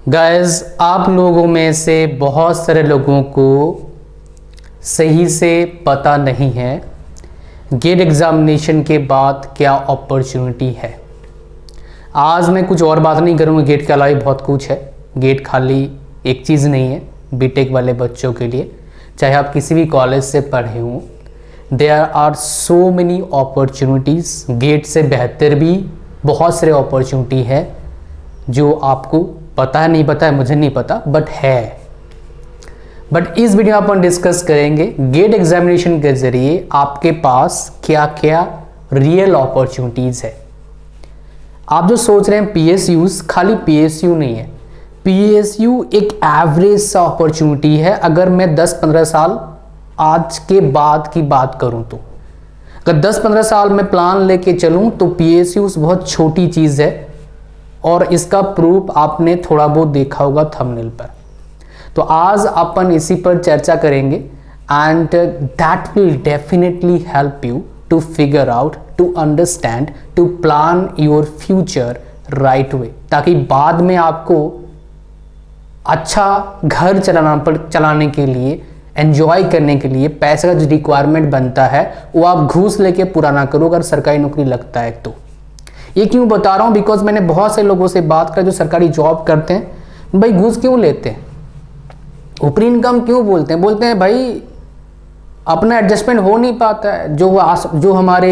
Guys, आप लोगों में से बहुत सारे लोगों को सही से पता नहीं है गेट एग्जामिनेशन के बाद क्या अपॉर्चुनिटी है। आज मैं कुछ और बात नहीं करूँगा, गेट के अलावा बहुत कुछ है। गेट खाली एक चीज़ नहीं है बीटेक वाले बच्चों के लिए, चाहे आप किसी भी कॉलेज से पढ़े हों। There are so many opportunities. GATE से बेहतर भी बहुत सारे अपॉर्चुनिटी है जो आपको पता है, नहीं पता है मुझे नहीं पता, बट है। बट इस वीडियो में अपन डिस्कस करेंगे गेट एग्जामिनेशन के जरिए आपके पास क्या क्या रियल अपॉर्चुनिटीज़ है। आप जो सोच रहे हैं पीएसयूज, खाली पीएसयू नहीं है। पीएसयू एक एवरेज सा अपॉर्चुनिटी है। अगर मैं 10-15 साल आज के बाद की बात करूं तो अगर 10-15 साल में प्लान लेके चलूं तो पीएसयूज बहुत छोटी चीज़ है, और इसका प्रूफ आपने थोड़ा बहुत देखा होगा थंबनेल पर। तो आज अपन इसी पर चर्चा करेंगे and that will definitely help you to figure out, to understand, to plan your future right way, ताकि बाद में आपको अच्छा घर चलाने के लिए, एंजॉय करने के लिए पैसे का जो रिक्वायरमेंट बनता है वो आप घूस लेके पूरा ना करो अगर सरकारी नौकरी लगता है तो। ये क्यों बता रहा हूँ, बिकॉज मैंने बहुत से लोगों से बात कर जो सरकारी जॉब करते हैं। भाई घूस क्यों लेते हैं, ऊपरी इनकम क्यों बोलते हैं भाई अपना एडजस्टमेंट हो नहीं पाता है, जो हमारे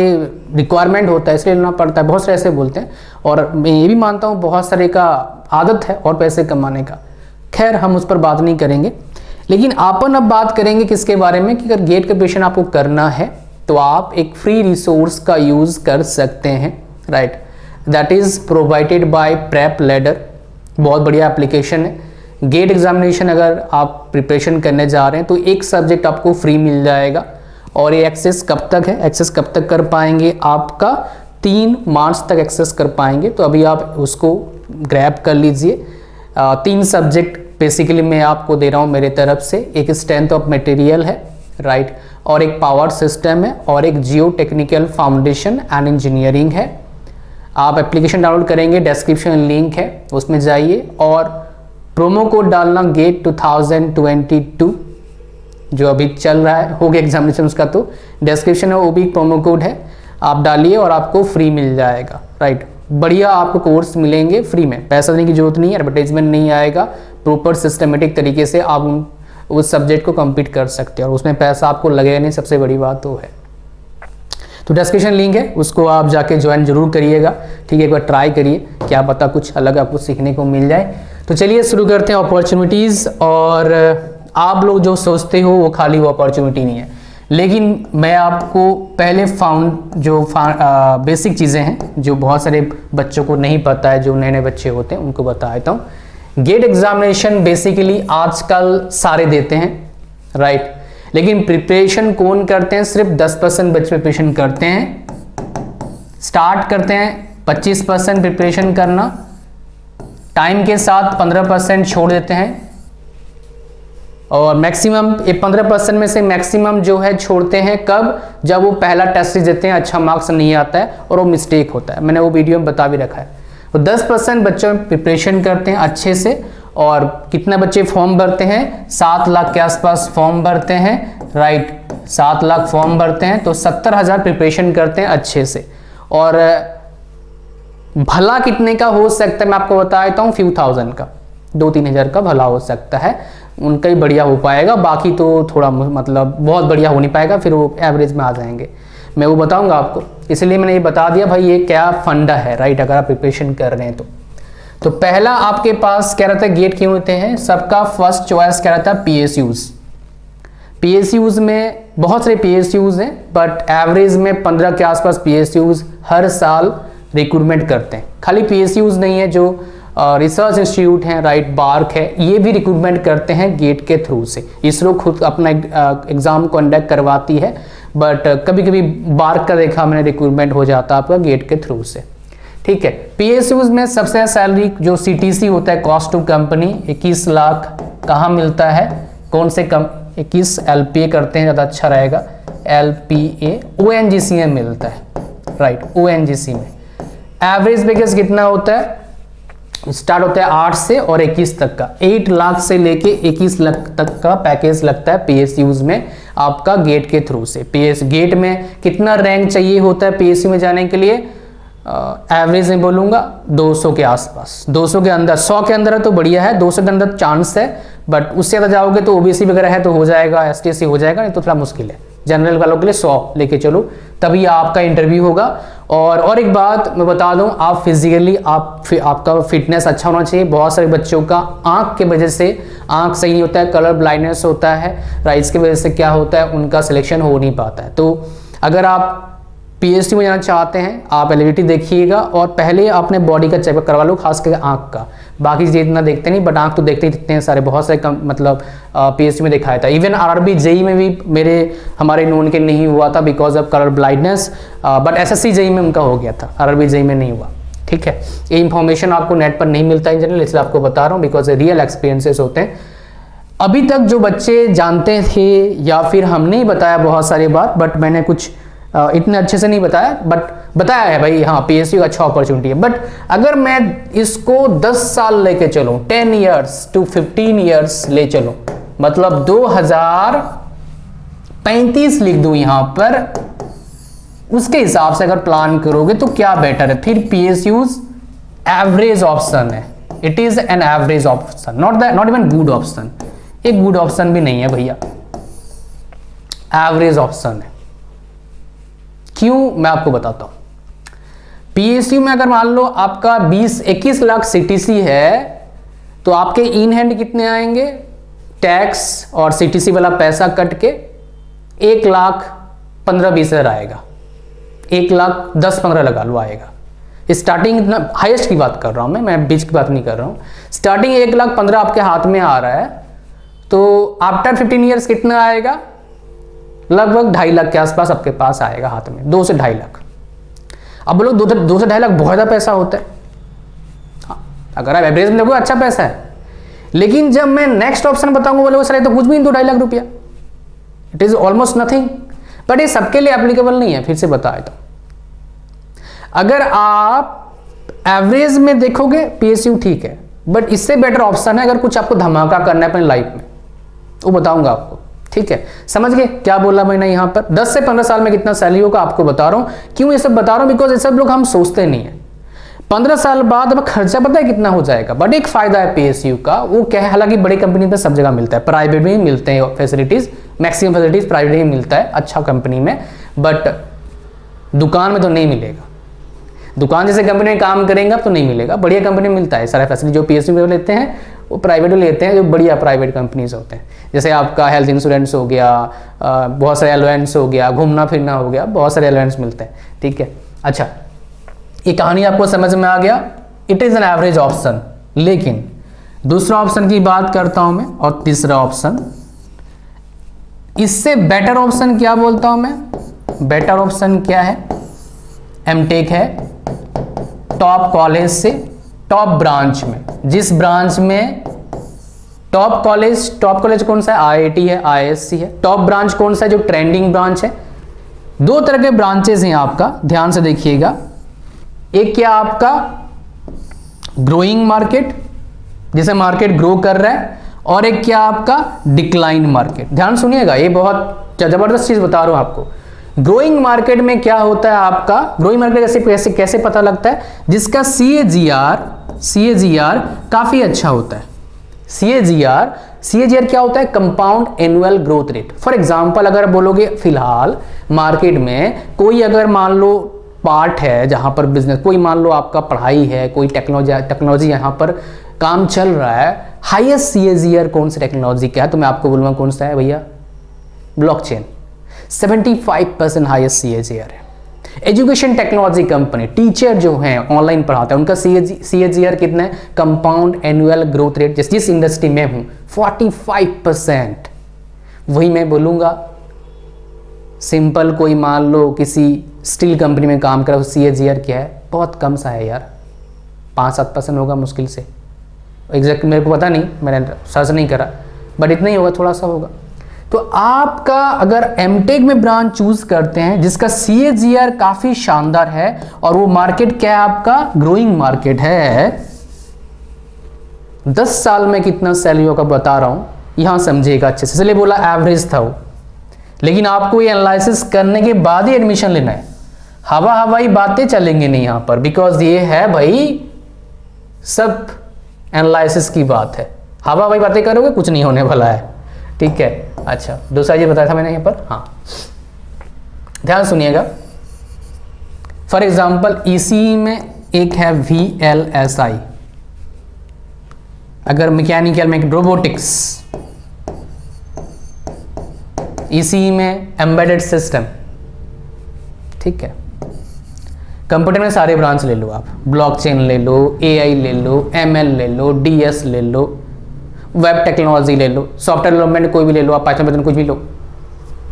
रिक्वायरमेंट होता है इसलिए लेना पड़ता है। बहुत सारे ऐसे बोलते हैं, और मैं ये भी मानता हूँ बहुत सारे का आदत है और पैसे कमाने का। खैर हम उस पर बात नहीं करेंगे, लेकिन अपन अब बात करेंगे किसके बारे में कि अगर गेट का प्रिपरेशन आपको करना है तो आप एक फ्री रिसोर्स का यूज़ कर सकते हैं, right. That is provided by prep ladder. बहुत बढ़िया एप्लीकेशन है। गेट एग्जामिनेशन अगर आप प्रिपरेशन करने जा रहे हैं तो एक सब्जेक्ट आपको फ्री मिल जाएगा। और ये एक्सेस कब तक है, एक्सेस कब तक कर पाएंगे, आपका 3 मार्च तक एक्सेस कर पाएंगे। तो अभी आप उसको ग्रैब कर लीजिए। 3 सब्जेक्ट बेसिकली मैं आपको दे रहा हूँ मेरे तरफ से। एक स्ट्रेंथ ऑफ मटेरियल है, राइट, और एक पावर सिस्टम है, और एक जियो टेक्निकल फाउंडेशन एंड इंजीनियरिंग है। आप एप्लीकेशन डाउनलोड करेंगे, डिस्क्रिप्शन लिंक है उसमें जाइए और प्रोमो कोड डालना गेट 2022 जो अभी चल रहा है, हो गया एग्जामिनेशन उसका, तो डिस्क्रिप्शन है वो भी प्रोमो कोड है, आप डालिए और आपको फ्री मिल जाएगा, राइट। बढ़िया आपको कोर्स मिलेंगे फ्री में, पैसा देने की जरूरत नहीं है, एडवर्टाइजमेंट नहीं आएगा। प्रॉपर सिस्टमेटिक तरीके से आप उस सब्जेक्ट को कंप्लीट कर सकते हैं और उसमें पैसा आपको लगेगा नहीं, सबसे बड़ी बात तो है। तो डिस्क्रिप्शन लिंक है, उसको आप जाके ज्वाइन जरूर करिएगा, ठीक है। एक बार ट्राई करिए, क्या पता कुछ अलग आपको सीखने को मिल जाए। तो चलिए शुरू करते हैं अपॉर्चुनिटीज़। और आप लोग जो सोचते हो वो खाली वो अपॉर्चुनिटी नहीं है, लेकिन मैं आपको पहले बेसिक चीज़ें हैं जो बहुत सारे बच्चों को नहीं पता है, जो नए नए बच्चे होते हैं उनको बता देता हूँ। गेट एग्जामिनेशन बेसिकली आजकल सारे देते हैं, राइट, लेकिन प्रिपरेशन कौन करते हैं, सिर्फ 10% बच्चे प्रिपरेशन करते हैं। स्टार्ट करते हैं 25% प्रिपरेशन करना, टाइम के साथ 15% छोड़ देते हैं, और मैक्सिमम 15% में से मैक्सिमम जो है छोड़ते हैं कब, जब वो पहला टेस्ट देते हैं, अच्छा मार्क्स नहीं आता है और वो मिस्टेक होता है। मैंने वो वीडियो में बता भी रखा है। तो 10% बच्चों प्रिपरेशन करते हैं अच्छे से। और कितने बच्चे फॉर्म भरते हैं, 7 लाख के आसपास फॉर्म भरते हैं, राइट, 7 लाख फॉर्म भरते हैं, तो 70,000 प्रिपरेशन करते हैं अच्छे से। और भला कितने का हो सकता है मैं आपको बता देता हूँ, फ्यू थाउजेंड का, 2-3 हज़ार का भला हो सकता है, उनका ही बढ़िया हो पाएगा। बाकी तो थोड़ा मतलब बहुत बढ़िया हो नहीं पाएगा, फिर वो एवरेज में आ जाएंगे। मैं वो बताऊंगा आपको, इसलिए मैंने ये बता दिया भाई ये क्या फंडा है, राइट, अगर आप प्रिपरेशन कर रहे हैं तो पहला आपके पास क्या रहता है, गेट क्यों होते हैं, सबका फर्स्ट चॉइस क्या रहता है, पीएसयूज। पीएसयूज में बहुत सारे पीएसयूज हैं, बट एवरेज में 15 के आसपास पीएसयूज हर साल रिक्रूटमेंट करते हैं। खाली पीएसयूज नहीं है, जो रिसर्च इंस्टीट्यूट हैं, राइट, बार्क है, ये भी रिक्रूटमेंट करते हैं गेट के थ्रू से। इसरो खुद अपना एग्जाम कंडक्ट करवाती है, बट कभी कभी बार्क का देखा मैंने रिक्रूटमेंट हो जाता आपका गेट के थ्रू से, ठीक है। पीएसयूज में सबसे सैलरी जो सीटीसी होता है, कॉस्ट टू कंपनी, 21 लाख कहाँ मिलता है, कौन से 21 एलपीए करते हैं, ज़्यादा अच्छा रहेगा, एलपीए ओएनजीसी में मिलता है, राइट, ओएनजीसी में। एवरेज पैकेज कितना होता है, स्टार्ट होता है 8 से और 21 तक का, 8 लाख से लेके 21 लाख तक का पैकेज लगता है पीएसयूज में आपका गेट के थ्रू से। पीएस गेट में कितना रैंक चाहिए होता है पीएसयू में जाने के लिए? एवरेज में बोलूँगा 200 के आसपास, 200 के अंदर, 100 के अंदर है तो बढ़िया है, 200 के अंदर चांस है, बट उससे ज़्यादा जाओगे तो ओबीसी वगैरह है तो हो जाएगा, एसटीएससी हो जाएगा, नहीं तो थोड़ा मुश्किल है। जनरल वालों के लिए 100 लेके चलो, तभी आपका इंटरव्यू होगा। और एक बात मैं बता दूं, आप फिजिकली आपका फिटनेस अच्छा होना चाहिए। बहुत सारे बच्चों का आंख के वजह से आंख सही नहीं होता है, कलर ब्लाइंडनेस होता है, राइस की वजह से क्या होता है, उनका सिलेक्शन हो नहीं पाता है। तो अगर आप पीएसयू में जाना चाहते हैं, आप एलिजिबिलिटी देखिएगा और पहले अपने बॉडी का चेकअप करवा लो, खास करके आंख का। बाकी चीज़ इतना देखते नहीं, बट आंख तो देखते ही दिखते हैं सारे, बहुत सारे मतलब पीएसयू में दिखाया था। इवन आरआरबी जेई में भी हमारे नोन के नहीं हुआ था because of colour blindness, but SSC JE में उनका हो गया था, आरआरबी जेई में नहीं हुआ। ठीक है, ये इंफॉर्मेशन आपको नेट पर नहीं मिलता इन जनरल, इसलिए आपको बता रहा हूँ बिकॉज रियल एक्सपीरियंसेस होते हैं। अभी तक जो बच्चे जानते थे या फिर हमने ही बताया बहुत सारी बात, बट मैंने कुछ इतने अच्छे से नहीं बताया, बट बताया है भाई हाँ पीएसयू अच्छा अपॉर्चुनिटी है। बट अगर मैं इसको 10 साल लेके चलूं, 10 ईयर्स टू 15 ईयर्स ले चलूं, मतलब 2035 लिख दूं यहां पर, उसके हिसाब से अगर प्लान करोगे तो क्या बेटर है? फिर पीएसयूज एवरेज ऑप्शन है, it is an average option, not even good option, एक गुड ऑप्शन भी नहीं है भैया, एवरेज ऑप्शन है। क्यों, मैं आपको बताता हूं। पीएसयू में अगर मान लो आपका 20-21 लाख सीटीसी है तो आपके इन हैंड कितने आएंगे? टैक्स और सीटीसी वाला पैसा कट के 1,15,20 हज़ार आएगा, 1,10,15 लगा लो आएगा। स्टार्टिंग इतना हाईएस्ट की बात कर रहा हूं मैं बीच की बात नहीं कर रहा हूं। स्टार्टिंग 1,15,000 आपके हाथ में आ रहा है, तो आफ्टर 15 ईयर्स कितना आएगा? लगभग 2.5 लाख के आसपास आपके पास आएगा हाथ में, 2 से 2.5 लाख। अब बोलो 2 से 2.5 लाख बहुत ज़्यादा पैसा होता है, अगर आप एवरेज में देखो अच्छा पैसा है, लेकिन जब मैं नेक्स्ट ऑप्शन बताऊंगा बोले सर तो कुछ भी नहीं, 2-2.5 लाख रुपया, it is almost nothing. But ये सबके लिए एप्लीकेबल नहीं है, फिर से बताया तो अगर आप एवरेज में देखोगे पीएसयू ठीक है, बट इससे बेटर ऑप्शन है अगर कुछ आपको धमाका करना है अपने लाइफ में, वो बताऊंगा आपको। ठीक है, समझ गए क्या बोला मैंने यहाँ पर? 10 से 15 साल में कितना सैलरी होगा आपको बता रहा हूँ। क्यों ये सब बता रहा हूँ? बिकॉज ये सब लोग हम सोचते नहीं है। 15 साल बाद अब खर्चा पता है कितना हो जाएगा, बट एक फायदा है पीएसयू का, वो क्या है, हालांकि बड़ी कंपनी में सब जगह मिलता है, प्राइवेट में ही मिलते हैं फैसिलिटीज, मैक्सिमम फैसिलिटीज प्राइवेट में ही मिलता है अच्छा कंपनी में, बट दुकान में तो नहीं मिलेगा। दुकान जैसे कंपनी में काम करेंगे तो नहीं मिलेगा, बढ़िया कंपनी में मिलता है सारा फैसिलिटी। जो पीएसयू में लेते हैं वो प्राइवेट में लेते हैं, जो बढ़िया प्राइवेट कंपनीज होते हैं, जैसे आपका हेल्थ इंश्योरेंस हो गया, बहुत सारे अलाउंस हो गया, घूमना फिरना हो गया, बहुत सारे अलाउंस मिलते हैं। ठीक है, अच्छा ये कहानी आपको समझ में आ गया, it is an average option. लेकिन दूसरा ऑप्शन की बात करता हूं मैं, और तीसरा ऑप्शन, इससे बेटर ऑप्शन क्या बोलता हूं मैं? बेटर ऑप्शन क्या है? एमटेक है, टॉप कॉलेज से टॉप ब्रांच में, जिस ब्रांच में टॉप कॉलेज कौन सा है? आईआईटी है, आईएससी है। टॉप ब्रांच कौन सा है? जो ट्रेंडिंग ब्रांच है। 2 तरह के ब्रांचेस हैं आपका, ध्यान से देखिएगा। एक क्या आपका ग्रोइंग मार्केट, जिसे मार्केट ग्रो कर रहा है, और एक क्या आपका डिक्लाइन मार्केट। ध्यान सुनिएगा, ये बहुत जबरदस्त चीज बता रहा हूं आपको। ग्रोइंग मार्केट में क्या होता है आपका? ग्रोइंग मार्केट कैसे पता लगता है? जिसका CAGR काफी अच्छा होता है। CAGR क्या होता है? Compound annual growth rate. For example अगर बोलोगे फिलहाल मार्केट में कोई अगर मान लो पार्ट है जहां पर बिजनेस, कोई मान लो आपका पढ़ाई है, कोई टेक्नोलॉजी यहां पर काम चल रहा है, हाईएस्ट CAGR कौन सी टेक्नोलॉजी का है? तो मैं आपको बोलूंगा कौन सा है भैया? ब्लॉकचेन। 75% हाईएस्ट CAGR है। एजुकेशन टेक्नोलॉजी कंपनी, टीचर जो हैं ऑनलाइन पढ़ाते हैं, उनका CAGR कितना है? कंपाउंड एनुअल ग्रोथ रेट, जिस इंडस्ट्री में हूं 45%। वही मैं बोलूंगा सिंपल कोई मान लो किसी स्टील कंपनी में काम कर रहा है, CAGR क्या है? बहुत कम सा है यार, 5-7% होगा मुश्किल से, एग्जैक्ट मेरे को पता नहीं, मैंने सर्च नहीं करा, बट इतना ही होगा, थोड़ा सा होगा। तो आपका अगर एमटेक में ब्रांच चूज करते हैं जिसका CAGR काफी शानदार है, और वो मार्केट क्या है आपका? ग्रोइंग मार्केट है, 10 साल में कितना सैलरी होगा बता रहा हूँ, यहाँ समझिएगा अच्छे से। इसलिए बोला एवरेज था वो, लेकिन आपको ये एनालिसिस करने के बाद ही एडमिशन लेना है। हवा हवाई बातें चलेंगे नहीं यहाँ पर, बिकॉज ये है भाई सब एनालिसिस की बात है। हवा हवाई बातें करोगे कुछ नहीं होने वाला है, ठीक है। अच्छा, दूसरा ये बताया था मैंने यहाँ पर, हाँ ध्यान सुनिएगा। फॉर एग्जाम्पल ईसी में एक है VLSI, अगर मैकेनिकल में रोबोटिक्स, ईसी में एम्बेडेड सिस्टम, ठीक है। कंप्यूटर में सारे ब्रांच ले लो आप, ब्लॉकचेन ले लो, AI ले लो, ML ले लो, DS ले लो, वेब टेक्नोलॉजी ले लो, सॉफ्टवेयर डेवलपमेंट कोई भी ले लो आप, पाइथन कुछ भी लो।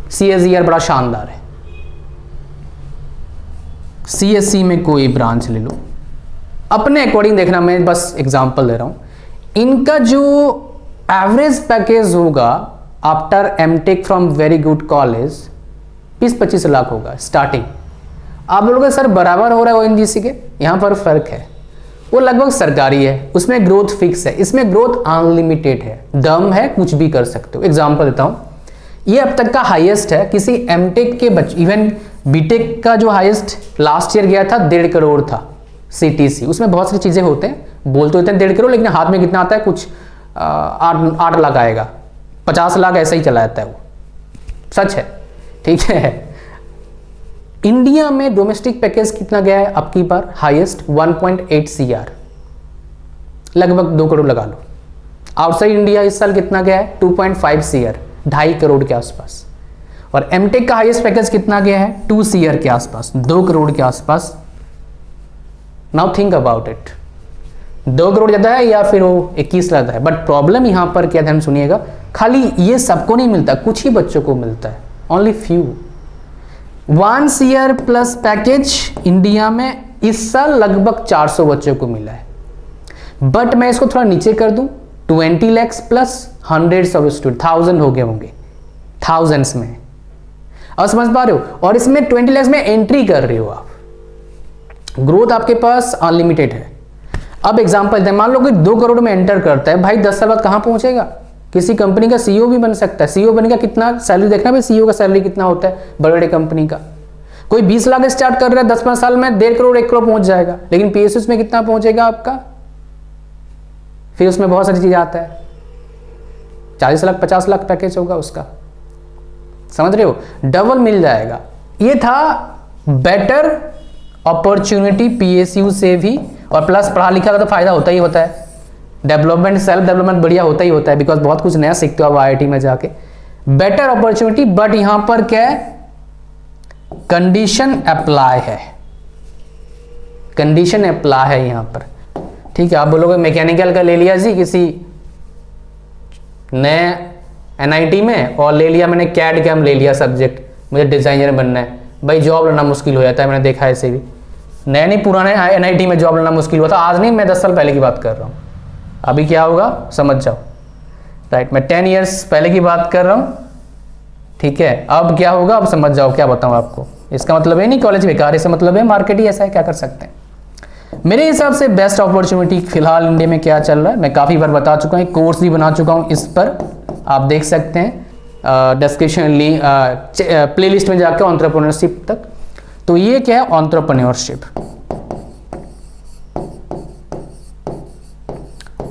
CSER बड़ा शानदार है, CSC में कोई ब्रांच ले लो, अपने अकॉर्डिंग देखना, मैं बस एग्जांपल दे रहा हूँ। इनका जो एवरेज पैकेज होगा after MTech from very good college 20-25 lakh होगा स्टार्टिंग। आप बोलोगे सर बराबर हो रहा है ONGC के, यहाँ पर फर्क है, वो लगभग सरकारी है, उसमें ग्रोथ फिक्स है, इसमें ग्रोथ अनलिमिटेड है, दम है, कुछ भी कर सकते हो। एग्जांपल देता हूँ, ये अब तक का हाईएस्ट है किसी MTech के बच्चे, इवन BTech का जो हाईएस्ट लास्ट ईयर गया था 1.5 करोड़ था CTC। उसमें बहुत सारी चीज़ें होते हैं, बोलते होते हैं 1.5 करोड़, लेकिन हाथ में कितना आता है, कुछ 8 लाख आएगा, 50 लाख ऐसा ही चला जाता है वो, सच है, ठीक है। इंडिया में डोमेस्टिक पैकेज कितना गया है अब की बार हाईएस्ट 1.8 CR, लगभग 2 करोड़ लगा लो। आउटसाइड इंडिया इस साल कितना गया है 2.5 CR, 2.5 करोड़ के आसपास। और MTech का हाईएस्ट पैकेज कितना गया है 2 CR के आसपास, 2 करोड़ के आसपास। Now think about it, 2 crore ज्यादा है या फिर वो 21 ज्यादा है। बट प्रॉब्लम यहां पर क्या, ध्यान सुनिएगा, खाली ये सबको नहीं मिलता, कुछ ही बच्चों को मिलता है, only few. 1 CR plus package India में इस साल लगभग 400 बच्चों को मिला है। बट मैं इसको थोड़ा नीचे कर दूं, 20 lakhs plus hundreds of student, 1000 हो गए होंगे, थाउजेंड्स में, और समझ पा रहे हो। और इसमें 20 lakhs में एंट्री कर रहे हो आप, ग्रोथ आपके पास अनलिमिटेड है। अब एग्जांपल मान लो कि 2 करोड़ में एंटर करता है, भाई 10 साल बाद कहां पहुंचेगा, किसी कंपनी का CEO भी बन सकता है। CEO बनेगा, कितना सैलरी देखना भाई, CEO का सैलरी कितना होता है बड़े बड़े कंपनी का। कोई 20 लाख स्टार्ट कर रहा है, 10-15 साल में 1.5 करोड़ 1 करोड़ पहुंच जाएगा, लेकिन PSU में कितना पहुंचेगा आपका, फिर उसमें बहुत सारी चीजें आता है, 40 लाख 50 लाख पैकेज होगा उसका, समझ रहे हो, डबल मिल जाएगा। ये था बेटर अपॉर्चुनिटी PSU से भी, और प्लस पढ़ा लिखा का तो फायदा होता ही होता है, डेवलपमेंट सेल्फ डेवलपमेंट बढ़िया होता ही होता है, बिकॉज बहुत कुछ नया सीखते हो आप IIT में जाके, बेटर अपॉर्चुनिटी। बट यहां पर क्या है, कंडीशन अप्लाई है, कंडीशन अप्लाई है यहां पर, ठीक है। आप बोलोगे मैकेनिकल का ले लिया जी किसी नए NIT में, और ले लिया मैंने CAD CAM ले लिया सब्जेक्ट, मुझे डिजाइनर बनना है, भाई जॉब लेना मुश्किल हो जाता है, मैंने देखा है ऐसे भी, नए नहीं पुराने NIT में जॉब लेना मुश्किल हुआ था, आज नहीं, मैं 10 साल पहले की बात कर रहा हूँ। अभी क्या होगा समझ जाओ, राइट, मैं 10 years पहले की बात कर रहा हूँ, ठीक है। अब क्या होगा अब समझ जाओ, क्या बताऊँ आपको, इसका मतलब है नहीं कॉलेज बेकार, इसका मतलब है मार्केट ही ऐसा है, क्या कर सकते हैं। मेरे हिसाब से बेस्ट अपॉर्चुनिटी फिलहाल इंडिया में क्या चल रहा है, मैं काफ़ी बार बता चुका हूँ, कोर्स भी बना चुका हूँ इस पर, आप देख सकते हैं डिस्क्रिप्शन लिंक प्ले लिस्ट में जाकर एंटरप्रेन्योरशिप तक। तो ये क्या है, एंटरप्रेन्योरशिप,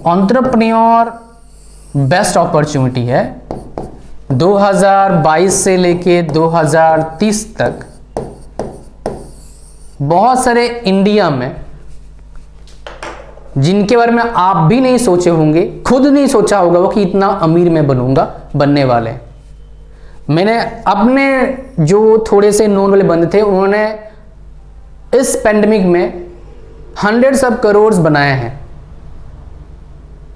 एंटरप्रेन्योर बेस्ट अपॉर्चुनिटी है 2022 से लेके 2030 तक। बहुत सारे इंडिया में जिनके बारे में आप भी नहीं सोचे होंगे, खुद नहीं सोचा होगा वो कि इतना अमीर मैं बनूंगा, बनने वाले हैं। मैंने अपने जो थोड़े से नॉन वाले बंदे थे, उन्होंने इस पेंडेमिक में हंड्रेड्स ऑफ करोड़ बनाए हैं,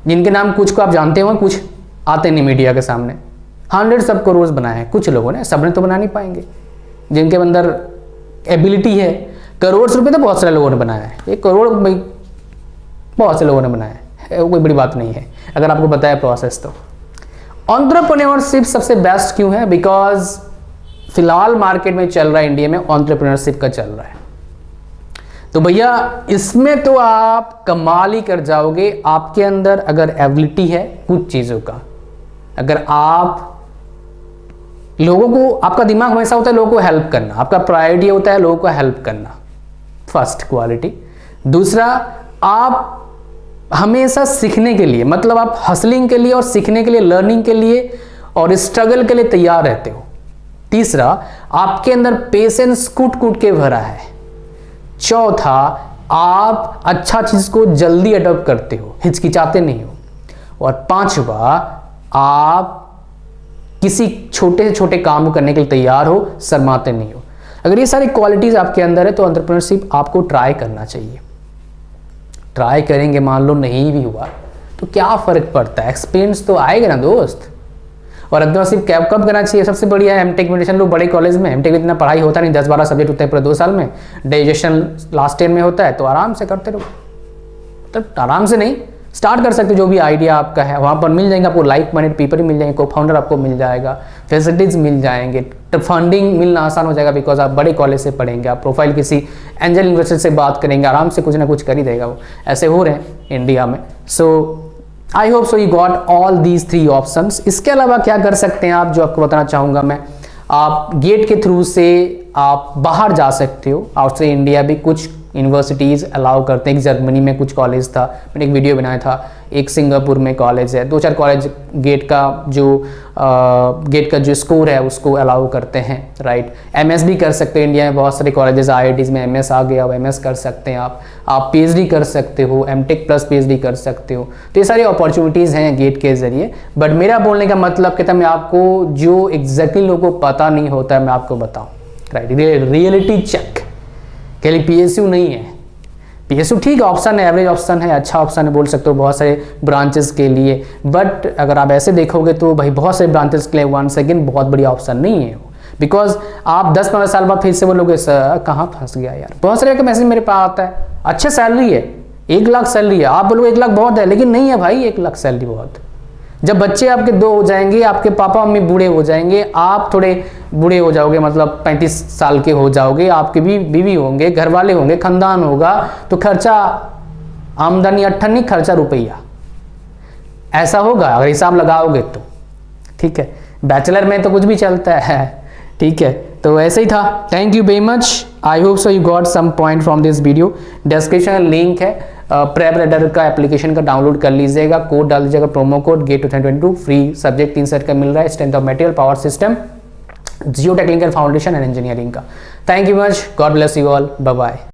जिनके नाम कुछ को आप जानते हो, कुछ आते नहीं मीडिया के सामने। हंड्रेड्स ऑफ करोड़ बनाए हैं कुछ लोगों ने, सबने तो बना नहीं पाएंगे, जिनके अंदर एबिलिटी है। करोड़ रुपए तो बहुत सारे लोगों ने बनाया है, 1 करोड़ भाई बहुत से लोगों ने बनाया है, वो कोई बड़ी बात नहीं है अगर आपको पता है प्रोसेस। तो एंटरप्रेन्योरशिप सबसे बेस्ट क्यों है, बिकॉज फिलहाल मार्केट में चल रहा है, इंडिया में एंटरप्रेन्योरशिप का चल रहा है। तो भैया इसमें तो आप कमाल ही कर जाओगे। आपके अंदर अगर एबिलिटी है कुछ चीज़ों का, अगर आप लोगों को, आपका दिमाग हमेशा होता है लोगों को हेल्प करना, आपका प्रायोरिटी होता है लोगों को हेल्प करना, फर्स्ट क्वालिटी। दूसरा, आप हमेशा सीखने के लिए, मतलब आप हसलिंग के लिए और सीखने के लिए, लर्निंग के लिए और स्ट्रगल के लिए तैयार रहते हो। तीसरा, आपके अंदर पेशेंस कूट कूट के भरा है। चौथा, आप अच्छा चीज को जल्दी अडॉप्ट करते हो, हिचकिचाते नहीं हो। और पांचवा, आप किसी छोटे से छोटे काम को करने के लिए तैयार हो, शर्माते नहीं हो। अगर ये सारी क्वालिटीज आपके अंदर है तो एंटरप्रेन्योरशिप आपको ट्राई करना चाहिए। ट्राई करेंगे, मान लो नहीं भी हुआ तो क्या फर्क पड़ता है, एक्सपीरियंस तो आएगा ना दोस्त। और एंटरप्रेन्योरशिप कब करना चाहिए, सबसे बढ़िया है एमटेक में एडमिशन लो बड़े कॉलेज में। एमटेक में इतना पढ़ाई होता नहीं, 10-12 सब्जेक्ट होते हैं पूरे 2 साल में, डाइजेशन लास्ट ईयर में होता है, तो आराम से करते रहो। तो आराम से नहीं, स्टार्ट कर सकते हो, जो भी आइडिया आपका है वहाँ पर मिल जाएंगे आपको, लाइक माइंडेड पीपल मिल जाएंगे, को फाउंडर आपको मिल जाएगा, फैसिलिटीज मिल जाएंगे, तो फंडिंग मिलना आसान हो जाएगा बिकॉज आप बड़े कॉलेज से पढ़ेंगे। आप प्रोफाइल किसी एंजल इन्वेस्टर से बात करेंगे, आराम से कुछ ना कुछ कर ही देगा वो, ऐसे हो रहे हैं इंडिया में। So I hope so you got all these 3 options. इसके अलावा क्या कर सकते हैं आप, जो आपको बताना चाहूँगा मैं, आप गेट के थ्रू से आप बाहर जा सकते हो, आउटसाइड इंडिया भी कुछ यूनिवर्सिटीज़ अलाउ करते हैं। एक जर्मनी में कुछ कॉलेज था, मैंने एक वीडियो बनाया था, एक सिंगापुर में कॉलेज है, 2-4 कॉलेज गेट का जो स्कोर है उसको अलाउ करते हैं, राइट। एमएस भी कर सकते हैं, इंडिया में बहुत सारे कॉलेजेस आईआईटीज़ में एमएस आ गया, अब एमएस कर सकते हैं आप पीएचडी कर सकते हो, एमटेक प्लस पीएचडी कर सकते हो। तो ये सारी अपॉर्चुनिटीज़ हैं गेट के जरिए। बट मेरा बोलने का मतलब कहता है मैं आपको जो एग्जैक्टली लोगों को पता नहीं होता है मैं आपको बताऊँ, राइट। रियलिटी चेक के लिए पीएसयू नहीं है। पीएसयू ठीक ऑप्शन है, एवरेज ऑप्शन है, अच्छा ऑप्शन है, बोल सकते हो बहुत सारे ब्रांचेस के लिए। बट अगर आप ऐसे देखोगे तो भाई बहुत सारे ब्रांचेस के लिए वंस अगेन बहुत बड़ी ऑप्शन नहीं है वो, बिकॉज आप 10-15 साल बाद फिर से बोलोगे सर कहाँ फंस गया यार। बहुत सारे का मैसेज मेरे पास आता है, अच्छे सैलरी है, 1 लाख सैलरी है, आप बोलोगे 1 लाख बहुत है, लेकिन नहीं है भाई 1 लाख सैलरी बहुत। जब बच्चे आपके 2 हो जाएंगे, आपके पापा मम्मी बूढ़े हो जाएंगे, आप थोड़े बूढ़े हो जाओगे, मतलब 35 साल के हो जाओगे, आपके भी बीवी होंगे, घर वाले होंगे, खानदान होगा, तो खर्चा आमदनी 8 नहीं, खर्चा रुपया ऐसा होगा अगर हिसाब लगाओगे तो, ठीक है। बैचलर में तो कुछ भी चलता है, ठीक है। तो ऐसे ही था। Thank you very much. I hope so you got some point from this video. Description में लिंक है, प्रेप रेडर का एप्लीकेशन का डाउनलोड कर लीजिएगा, कोड डाल दीजिएगा, promo code GET 2022, free subject 3 set का मिल रहा है, strength of material, power system, geo technical foundation and engineering का। Thank you much, god bless you all, bye bye.